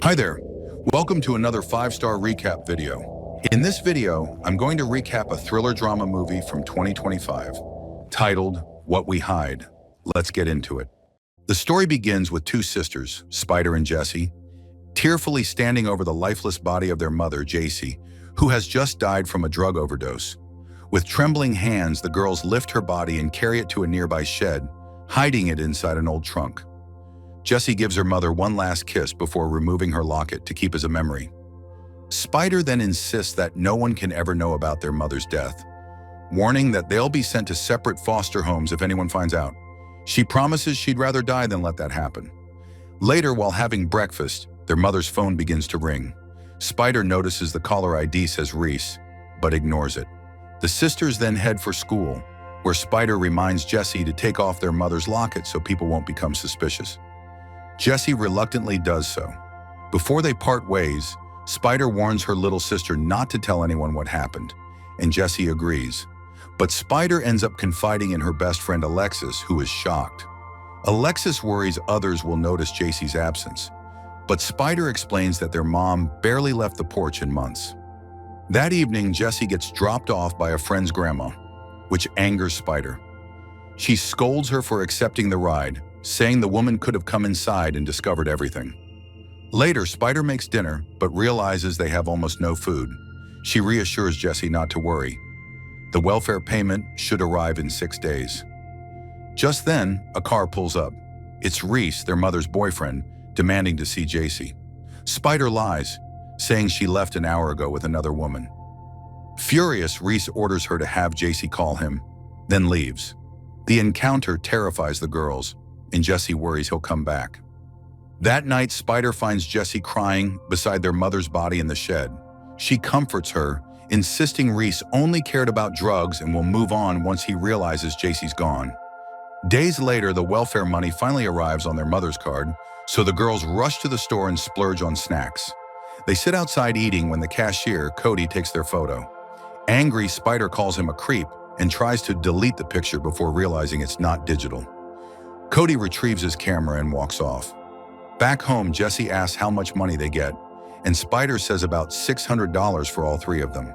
Hi there. Welcome to another 5-star recap video. In this video, I'm going to recap a thriller drama movie from 2025 titled What We Hide. Let's get into it. The story begins with two sisters, Spider and Jessie, tearfully standing over the lifeless body of their mother, Jacy, who has just died from a drug overdose. With trembling hands, the girls lift her body and carry it to a nearby shed, hiding it inside an old trunk. Jessie gives her mother one last kiss before removing her locket to keep as a memory. Spider then insists that no one can ever know about their mother's death, warning that they'll be sent to separate foster homes if anyone finds out. She promises she'd rather die than let that happen. Later, while having breakfast, their mother's phone begins to ring. Spider notices the caller ID says Reese, but ignores it. The sisters then head for school, where Spider reminds Jessie to take off their mother's locket so people won't become suspicious. Jessie reluctantly does so. Before they part ways, Spider warns her little sister not to tell anyone what happened, and Jessie agrees. But Spider ends up confiding in her best friend Alexis, who is shocked. Alexis worries others will notice Jacy's absence, but Spider explains that their mom barely left the porch in months. That evening, Jessie gets dropped off by a friend's grandma, which angers Spider. She scolds her for accepting the ride, saying the woman could have come inside and discovered everything. Later, Spider makes dinner, but realizes they have almost no food. She reassures Jessie not to worry. The welfare payment should arrive in 6 days. Just then, a car pulls up. It's Reese, their mother's boyfriend, demanding to see Jacy. Spider lies, saying she left an hour ago with another woman. Furious, Reese orders her to have Jacy call him, then leaves. The encounter terrifies the girls, and Jessie worries he'll come back. That night, Spider finds Jessie crying beside their mother's body in the shed. She comforts her, insisting Reese only cared about drugs and will move on once he realizes Jacy's gone. Days later, the welfare money finally arrives on their mother's card, so the girls rush to the store and splurge on snacks. They sit outside eating when the cashier, Cody, takes their photo. Angry, Spider calls him a creep and tries to delete the picture before realizing it's not digital. Cody retrieves his camera and walks off. Back home, Jessie asks how much money they get, and Spider says about $600 for all three of them.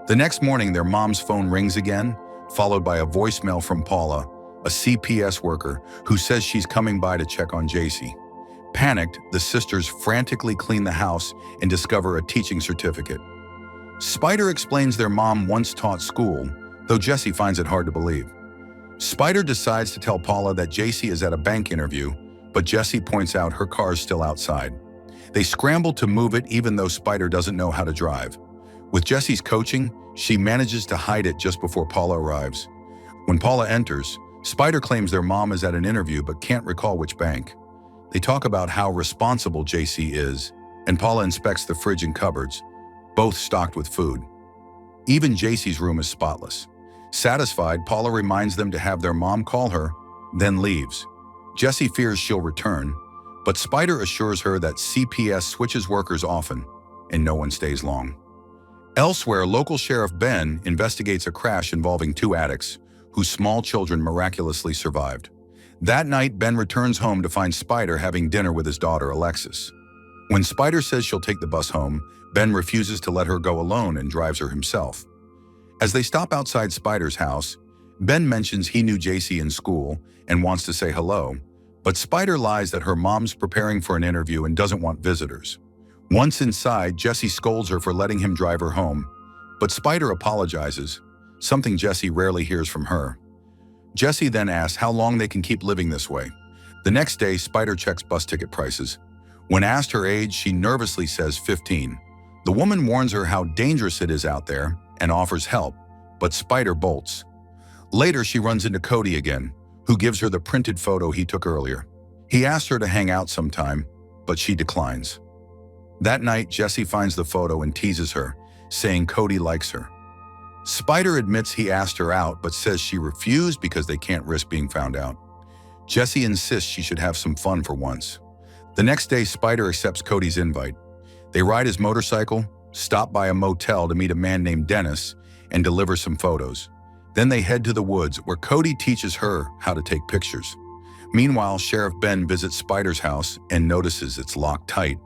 The next morning, their mom's phone rings again, followed by a voicemail from Paula, a CPS worker, who says she's coming by to check on Jacy. Panicked, the sisters frantically clean the house and discover a teaching certificate. Spider explains their mom once taught school, though Jessie finds it hard to believe. Spider decides to tell Paula that Jacy is at a bank interview, but Jessie points out her car is still outside. They scramble to move it even though Spider doesn't know how to drive. With Jessie's coaching, she manages to hide it just before Paula arrives. When Paula enters, Spider claims their mom is at an interview but can't recall which bank. They talk about how responsible Jacy is, and Paula inspects the fridge and cupboards, both stocked with food. Even Jacy's room is spotless. Satisfied, Paula reminds them to have their mom call her, then leaves. Jessie fears she'll return, but Spider assures her that CPS switches workers often, and no one stays long. Elsewhere, local Sheriff Ben investigates a crash involving two addicts, whose small children miraculously survived. That night, Ben returns home to find Spider having dinner with his daughter, Alexis. When Spider says she'll take the bus home, Ben refuses to let her go alone and drives her himself. As they stop outside Spider's house, Ben mentions he knew Jacy in school and wants to say hello, but Spider lies that her mom's preparing for an interview and doesn't want visitors. Once inside, Jessie scolds her for letting him drive her home, but Spider apologizes, something Jessie rarely hears from her. Jessie then asks how long they can keep living this way. The next day, Spider checks bus ticket prices. When asked her age, she nervously says 15. The woman warns her how dangerous it is out there and offers help, but Spider bolts. Later, she runs into Cody again, who gives her the printed photo he took earlier. He asks her to hang out sometime, but she declines. That night, Jessie finds the photo and teases her, saying Cody likes her. Spider admits he asked her out, but says she refused because they can't risk being found out. Jessie insists she should have some fun for once. The next day, Spider accepts Cody's invite. They ride his motorcycle, stop by a motel to meet a man named Dennis, and deliver some photos. Then they head to the woods, where Cody teaches her how to take pictures. Meanwhile, Sheriff Ben visits Spider's house and notices it's locked tight.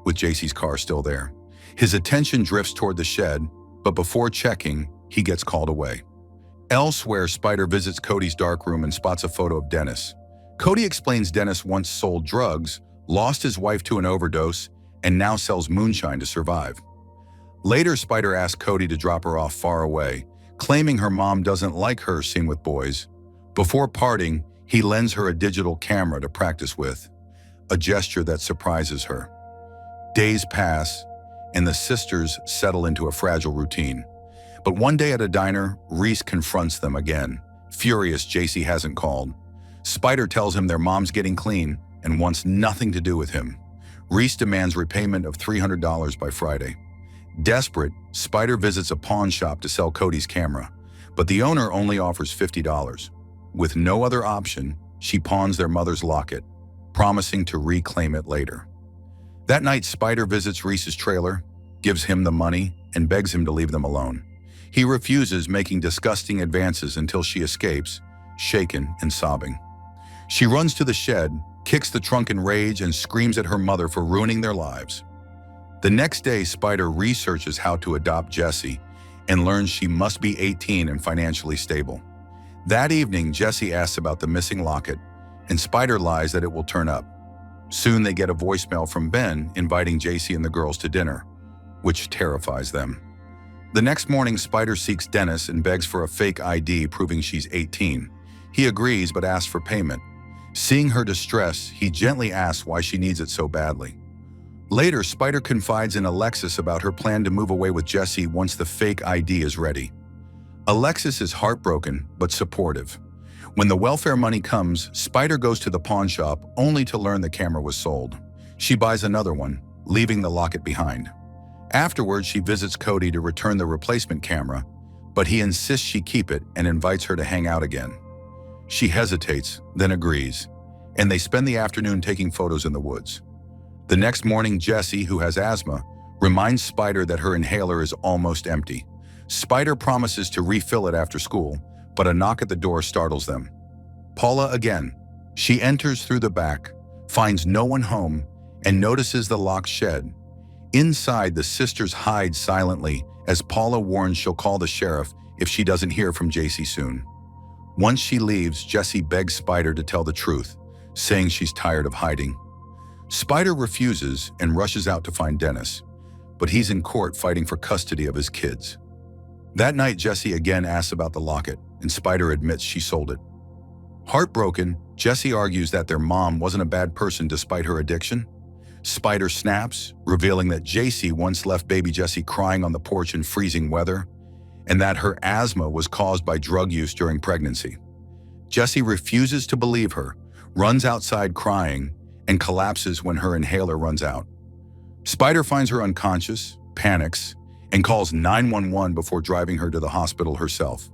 with JC's car still there. His attention drifts toward the shed, but before checking, he gets called away. Elsewhere, Spider visits Cody's dark room and spots a photo of Dennis. Cody explains Dennis once sold drugs, lost his wife to an overdose, and now sells moonshine to survive. Later, Spider asks Cody to drop her off far away, claiming her mom doesn't like her seen with boys. Before parting, he lends her a digital camera to practice with, a gesture that surprises her. Days pass, and the sisters settle into a fragile routine. But one day at a diner, Reese confronts them again. Furious, JC hasn't called. Spider tells him their mom's getting clean and wants nothing to do with him. Reese demands repayment of $300 by Friday. Desperate, Spider visits a pawn shop to sell Cody's camera, but the owner only offers $50. With no other option, she pawns their mother's locket, promising to reclaim it later. That night, Spider visits Reese's trailer, gives him the money, and begs him to leave them alone. He refuses, making disgusting advances until she escapes, shaken and sobbing. She runs to the shed, kicks the trunk in rage, and screams at her mother for ruining their lives. The next day, Spider researches how to adopt Jessie and learns she must be 18 and financially stable. That evening, Jessie asks about the missing locket, and Spider lies that it will turn up. Soon they get a voicemail from Ben inviting JC and the girls to dinner, which terrifies them. The next morning, Spider seeks Dennis and begs for a fake ID proving she's 18. He agrees but asks for payment. Seeing her distress, he gently asks why she needs it so badly. Later, Spider confides in Alexis about her plan to move away with Jessie once the fake ID is ready. Alexis is heartbroken but supportive. When the welfare money comes, Spider goes to the pawn shop only to learn the camera was sold. She buys another one, leaving the locket behind. Afterwards, she visits Cody to return the replacement camera, but he insists she keep it and invites her to hang out again. She hesitates, then agrees, and they spend the afternoon taking photos in the woods. The next morning, Jessie, who has asthma, reminds Spider that her inhaler is almost empty. Spider promises to refill it after school, but a knock at the door startles them. Paula again. She enters through the back, finds no one home, and notices the locked shed. Inside, the sisters hide silently as Paula warns she'll call the sheriff if she doesn't hear from JC soon. Once she leaves, Jessie begs Spider to tell the truth, saying she's tired of hiding. Spider refuses and rushes out to find Dennis, but he's in court fighting for custody of his kids. That night, Jessie again asks about the locket, and Spider admits she sold it. Heartbroken, Jessie argues that their mom wasn't a bad person despite her addiction. Spider snaps, revealing that JC once left baby Jessie crying on the porch in freezing weather, and that her asthma was caused by drug use during pregnancy. Jessie refuses to believe her, runs outside crying, and collapses when her inhaler runs out. Spider finds her unconscious, panics, and calls 911 before driving her to the hospital herself.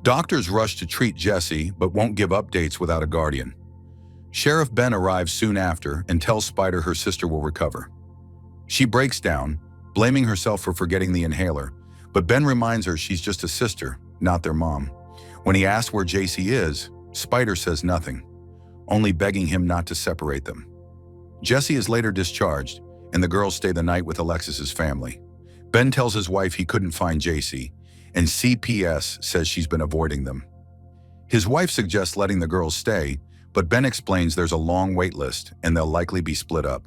Doctors rush to treat Jessie, but won't give updates without a guardian. Sheriff Ben arrives soon after and tells Spider her sister will recover. She breaks down, blaming herself for forgetting the inhaler, but Ben reminds her she's just a sister, not their mom. When he asks where JC is, Spider says nothing, only begging him not to separate them. Jessie is later discharged, and the girls stay the night with Alexis's family. Ben tells his wife he couldn't find JC, and CPS says she's been avoiding them. His wife suggests letting the girls stay, but Ben explains there's a long wait list and they'll likely be split up.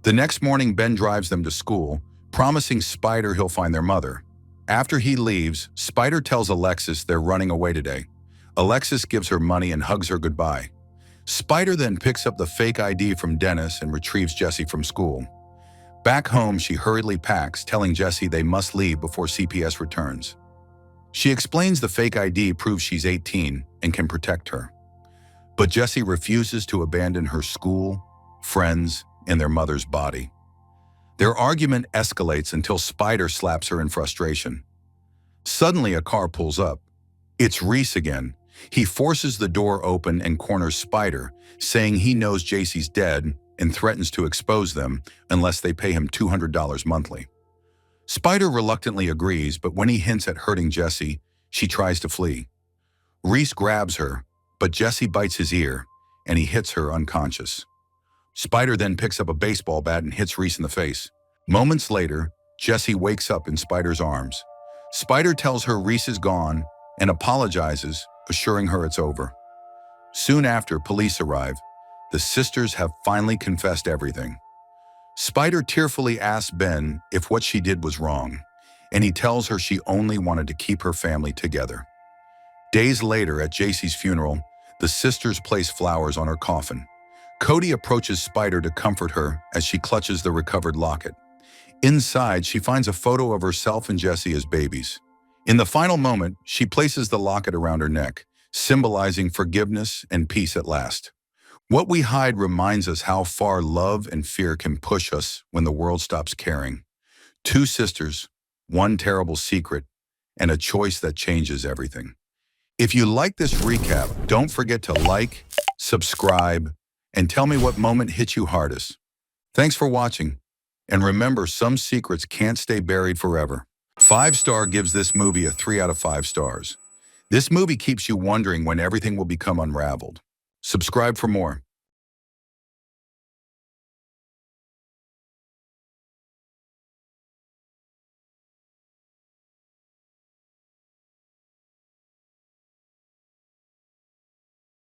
The next morning, Ben drives them to school, promising Spider he'll find their mother. After he leaves, Spider tells Alexis they're running away today. Alexis gives her money and hugs her goodbye. Spider then picks up the fake ID from Dennis and retrieves Jessie from school. Back home, she hurriedly packs, telling Jessie they must leave before CPS returns. She explains the fake ID proves she's 18 and can protect her. But Jessie refuses to abandon her school, friends, and their mother's body. Their argument escalates until Spider slaps her in frustration. Suddenly, a car pulls up. It's Reese again. He forces the door open and corners Spider, saying he knows JC's dead and threatens to expose them unless they pay him $200 monthly. Spider reluctantly agrees, but when he hints at hurting Jessie, she tries to flee. Reese grabs her, but Jessie bites his ear, and he hits her unconscious. Spider then picks up a baseball bat and hits Reese in the face. Moments later, Jessie wakes up in Spider's arms. Spider tells her Reese is gone and apologizes, assuring her it's over. Soon after, police arrive. The sisters have finally confessed everything. Spider tearfully asks Ben if what she did was wrong, and he tells her she only wanted to keep her family together. Days later, at JC's funeral, the sisters place flowers on her coffin. Cody approaches Spider to comfort her as she clutches the recovered locket. Inside, she finds a photo of herself and Jessie as babies. In the final moment, she places the locket around her neck, symbolizing forgiveness and peace at last. What we hide reminds us how far love and fear can push us when the world stops caring. Two sisters, one terrible secret, and a choice that changes everything. If you like this recap, don't forget to like, subscribe, and tell me what moment hit you hardest. Thanks for watching. And remember, some secrets can't stay buried forever. 5-star gives this movie a 3 out of 5 stars. This movie keeps you wondering when everything will become unraveled. Subscribe for more.